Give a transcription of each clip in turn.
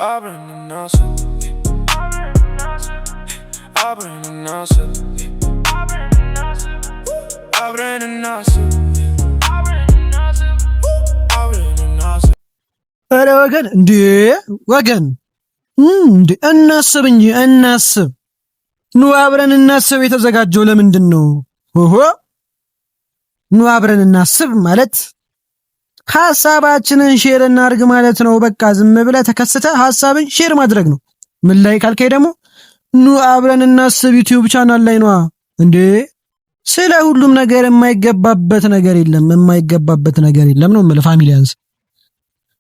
Abren and Nasser. Abren and Nasser. Abren and Nasser. Abren and Nasser. ኧረ ወገን እንዴ ወገን እንዴ እናስብ እንጂ እናስብ። ኑ አብረን እናስብ የተዘጋጀው ለምንድን ነው? ኦሆ ኑ አብረን እናስብ ማለት ሐሳባችንን ሼር እናድርግ ማለት ነው። በቃ ዝም ብለህ ተከስተ ሐሳብን ሼር ማድረግ ነው። ምን ላይ ካልከኝ ደግሞ ኑ አብረን እናስብ ዩቲዩብ ቻናል ላይ ነው እንዴ። ስለ ሁሉም ነገር የማይገባበት ነገር የለም ነው የምልህ ፋሚሊያንስ።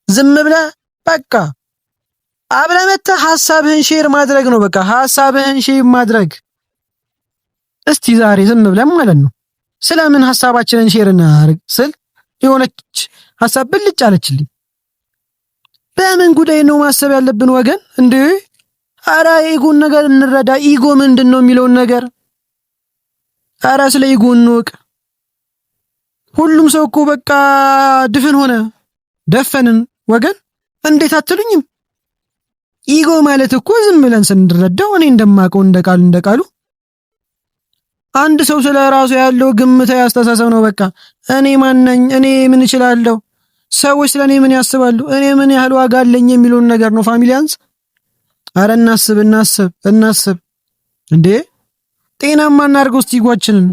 ዝም ብለህ በቃ አብረህ መተህ ሐሳብህን ሼር ማድረግ ነው። በቃ ሐሳብህን ሼር ማድረግ። እስቲ ዛሬ ዝም ብለን ማለት ነው ስለምን ሐሳባችንን ሼር እናድርግ ስል የሆነች ሐሳብ ብልጭ አለችልኝ። በምን ጉዳይ ነው ማሰብ ያለብን ወገን እንዴ? አራ ኢጎን ነገር እንረዳ። ኢጎ ምንድነው የሚለውን ነገር አራ ስለ ኢጎ እንወቅ። ሁሉም ሰው እኮ በቃ ድፍን ሆነ ደፈንን ወገን። እንዴት አትሉኝም? ኢጎ ማለት እኮ ዝም ብለን ስንረዳው እኔ እንደማቀው እንደቃሉ አንድ ሰው ስለ ራሱ ያለው ግምታዊ አስተሳሰብ ነው። በቃ እኔ ማን ነኝ? እኔ ምን እችላለሁ? ሰዎች ስለኔ ምን ያስባሉ? እኔ ምን ያህል ዋጋ አለኝ የሚሉን ነገር ነው ፋሚሊያንስ። አረ እናስብ እንዴ! ጤናማ እናድርገው እስቲ ኢጓችንን።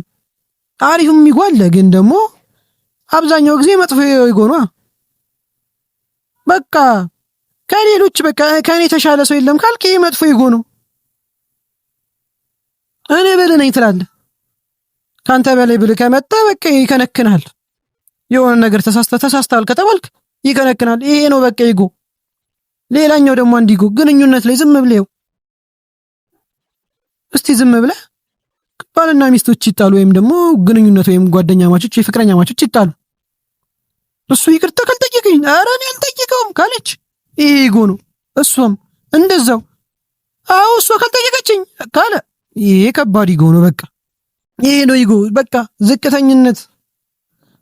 አሪፍም ኢጎ አለ፣ ግን ደግሞ አብዛኛው ጊዜ መጥፎ ኢጎ ነው። በቃ ከሌሎች በቃ ከኔ የተሻለ ሰው የለም ካልክ ይሄ መጥፎ ኢጎ ነው። እኔ በላይ ነኝ ትላለህ። ካንተ በላይ ብልህ ከመጣ በቃ ይከነክናል። የሆነ ነገር ተሳስተሃል ከተባልክ ይከነክናል። ይሄ ነው በቃ ኢጎ። ሌላኛው ደግሞ አንድ ኢጎ ግንኙነት ላይ ዝም ብለው እስቲ ዝም ብለህ ባልና ሚስቶች ይጣሉ ወይም ደግሞ ግንኙነት ወይም ጓደኛ ማቾች የፍቅረኛ ማቾች ይጣሉ፣ እሱ ይቅርታ ካልጠየቀኝ ኧረ እኔ አልጠይቀውም ካለች ይሄ ኢጎ ነው። እሷም እንደዛው አዎ እሷ ካልጠየቀችኝ ካለ ይሄ ከባድ ኢጎ ነው። በቃ ይሄ ነው ኢጎ። በቃ ዝቅተኝነት።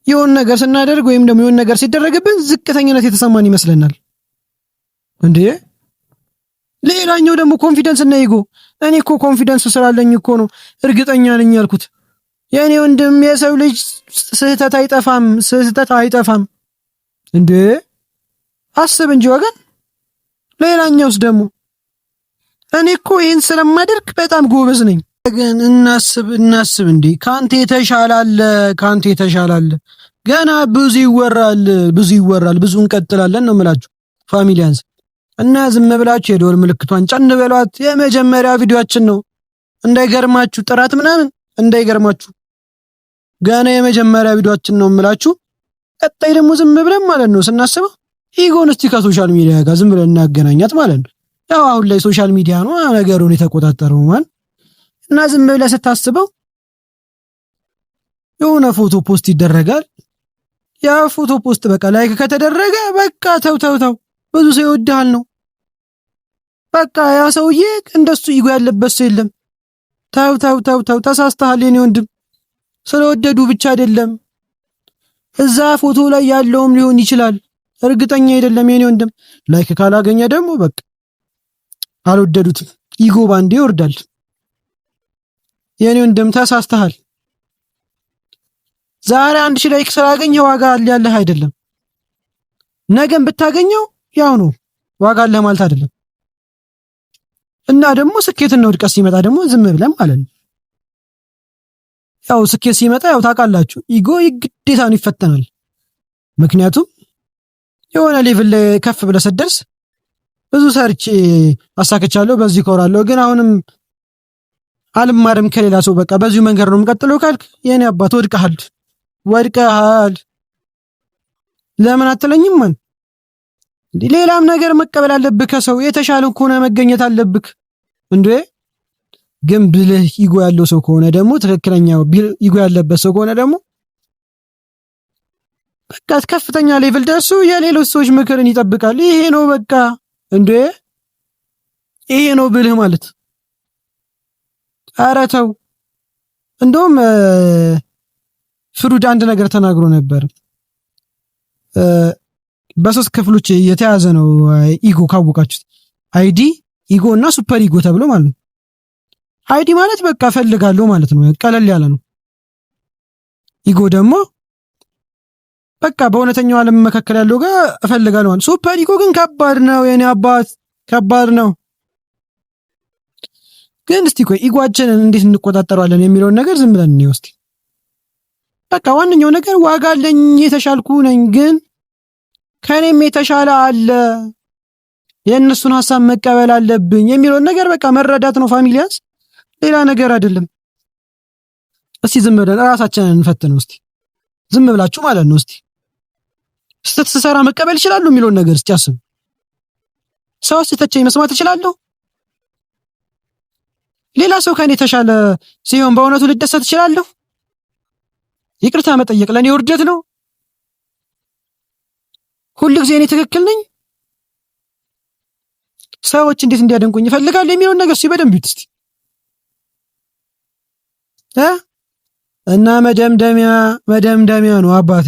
የሆነ ነገር ስናደርግ ወይም ደግሞ የሆነ ነገር ሲደረግብን ዝቅተኝነት የተሰማን ይመስለናል እንዴ። ሌላኛው ደግሞ ኮንፊደንስ እና ኢጎ። እኔ እኮ ኮንፊደንስ ስላለኝ እኮ ነው እርግጠኛ ነኝ ያልኩት። የኔ ወንድም የሰው ልጅ ስህተት አይጠፋም እንዴ። አስብ እንጂ ወገን። ሌላኛውስ ደግሞ እኔ እኮ ይሄን ስለማደርግ በጣም ጎበዝ ነኝ። ግን እናስብ እንዴ። ካንተ የተሻለ አለ። ገና ብዙ ይወራል፣ ብዙ እንቀጥላለን ነው የምላችሁ ፋሚሊያንስ። እና ዝም ብላችሁ የደወል ምልክቷን ጫን በሏት። የመጀመሪያ ቪዲዮአችን ነው እንዳይገርማችሁ፣ ጥራት ምናምን እንዳይገርማችሁ። ገና የመጀመሪያ ቪዲዮአችን ነው የምላችሁ። ቀጣይ ደግሞ ዝም ብለን ማለት ነው ስናስበው ኢጎን እስቲ ከሶሻል ሚዲያ ጋር ዝም ብለን እናገናኛት ማለት ነው። ያው አሁን ላይ ሶሻል ሚዲያ ነው ነገሩን የተቆጣጠረው ማለት እና ዝም ብለህ ስታስበው የሆነ ፎቶ ፖስት ይደረጋል። ያ ፎቶ ፖስት በቃ ላይክ ከተደረገ በቃ ተው ብዙ ሰው ይወድሃል ነው በቃ። ያ ሰውዬ እንደሱ ኢጎ ያለበት ሰው የለም። ተው ተሳስተሃል የኔ ወንድም። ስለወደዱ ብቻ አይደለም እዛ ፎቶ ላይ ያለውም ሊሆን ይችላል፣ እርግጠኛ አይደለም የኔ ወንድም። ላይክ ካላገኘ ደግሞ በቃ አልወደዱትም፣ ኢጎ ባንዴ ይወርዳል። የኔ ወንድም ተሳስተሃል። ዛሬ 1000 ላይክ ስላገኘ ዋጋ ያለህ አይደለም። ነገም ብታገኘው ያው ነው፣ ዋጋ አለህ ማለት አይደለም። እና ደግሞ ስኬትና ውድቀት ሲመጣ ደግሞ ዝም ብለን ማለት ነው። ያው ስኬት ሲመጣ ያው ታውቃላችሁ ኢጎ ግዴታውን ይፈተናል። ምክንያቱም የሆነ ሌቭል ላይ ከፍ ብለህ ስትደርስ ብዙ ሰርቼ አሳክቻለሁ፣ በዚህ ኮራለሁ፣ ግን አሁንም አልማርም ከሌላ ሰው በቃ በዚሁ መንገድ ነው የምቀጥለው ካልክ የኔ አባት ወድቀሃል። ለምን አትለኝም? ማን እንዴ ሌላም ነገር መቀበል አለብህ ከሰው የተሻለ ከሆነ መገኘት አለብህ እንዴ። ግን ብልህ ኢጎ ያለው ሰው ከሆነ ደግሞ ትክክለኛው ኢጎ ያለበት ሰው ከሆነ ደግሞ በቃ ከፍተኛ ሌቭል ደርሶ የሌሎች ሰዎች ምክርን ይጠብቃል። ይሄ ነው በቃ እንዴ፣ ይሄ ነው ብልህ ማለት። ኧረ ተው። እንደውም ፍሩድ አንድ ነገር ተናግሮ ነበር። በሶስት ክፍሎች የተያዘ ነው ኢጎ ካወቃችሁት። አይዲ ኢጎ እና ሱፐር ኢጎ ተብሎ ማለት ነው። አይዲ ማለት በቃ እፈልጋለሁ ማለት ነው፣ ቀለል ያለ ነው። ኢጎ ደግሞ በቃ በእውነተኛው ዓለም መካከል ያለው ጋር እፈልጋለሁ ማለት። ሱፐር ኢጎ ግን ከባድ ነው የኔ አባት፣ ከባድ ነው። ግን እስቲ ቆይ ኢጓችንን እንዴት እንቆጣጠረዋለን የሚለውን ነገር ዝም ብለን እንየው እስቲ። በቃ ዋነኛው ነገር ዋጋ አለኝ፣ የተሻልኩ ነኝ፣ ግን ከኔም የተሻለ አለ፣ የእነሱን ሐሳብ መቀበል አለብኝ የሚለውን ነገር በቃ መረዳት ነው ፋሚሊያንስ፣ ሌላ ነገር አይደለም። እስቲ ዝም ብለን ራሳችንን እንፈትነው እስቲ፣ ዝም ብላችሁ ማለት ነው። እስቲ ስህተት ስሰራ መቀበል ይችላሉ የሚለውን ነገር እስቲ አስቡ። ሰው ሲተቸኝ መስማት ይችላሉ? ሌላ ሰው ከኔ የተሻለ ሲሆን በእውነቱ ልደሰት እችላለሁ? ይቅርታ መጠየቅ ለኔ ውርደት ነው? ሁሉ ጊዜ እኔ ትክክል ነኝ? ሰዎች እንዴት እንዲያደንቁኝ ይፈልጋሉ የሚለውን ነገር በደንብ ይዩት እስቲ እና መደምደሚያ ነው አባቴ።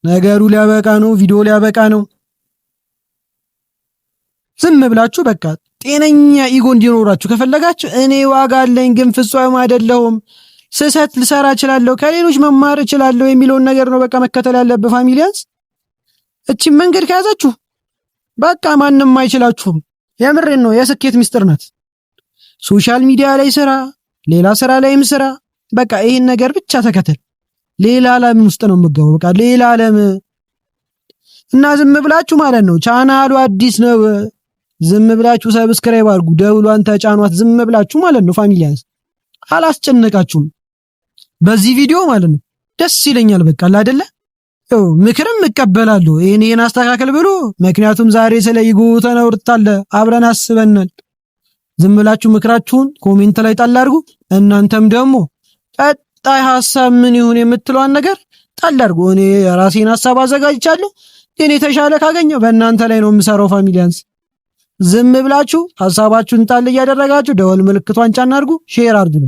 ነገሩ ሊያበቃ ነው፣ ቪዲዮ ሊያበቃ ነው። ዝም ብላችሁ በቃ ጤነኛ ኢጎ እንዲኖራችሁ ከፈለጋችሁ እኔ ዋጋ አለኝ ግን ፍጹም አይደለሁም፣ ስህተት ልሰራ እችላለሁ፣ ከሌሎች መማር እችላለሁ የሚለውን ነገር ነው በቃ መከተል ያለበት ፋሚሊያንስ። እቺን መንገድ ከያዛችሁ በቃ ማንም አይችላችሁም። የምሬን ነው፣ የስኬት ሚስጥር ናት። ሶሻል ሚዲያ ላይ ስራ፣ ሌላ ስራ ላይም ስራ፣ በቃ ይሄን ነገር ብቻ ተከተል። ሌላ ዓለም ውስጥ ነው የምትገባው፣ በቃ ሌላ ዓለም። እና ዝም ብላችሁ ማለት ነው፣ ቻናሉ አዲስ ነው፣ ዝም ብላችሁ ሰብስክራይብ አድርጉ፣ ደውሏን ተጫኗት፣ ዝም ብላችሁ ማለት ነው ፋሚሊያንስ። አላስጨነቃችሁም በዚህ ቪዲዮ ማለት ነው። ደስ ይለኛል በቃ አይደለ? ምክርም እቀበላለሁ፣ ይሄን አስተካከል ብሎ። ምክንያቱም ዛሬ ስለ ኢጎ ተነውርታለ፣ አብረን አስበናል። ዝም ብላችሁ ምክራችሁን ኮሜንት ላይ ጣል አድርጉ። እናንተም ደግሞ ቀጣይ ሐሳብ ምን ይሁን የምትለዋን ነገር ጣል አድርጉ። እኔ የራሴን ሐሳብ አዘጋጅቻለሁ፣ ግን የተሻለ ካገኘው በእናንተ ላይ ነው የምሰራው ፋሚሊያንስ። ዝም ብላችሁ ሐሳባችሁን ጣል እያደረጋችሁ ደወል ምልክቷን ጫን አድርጉ፣ ሼር አድርጉ።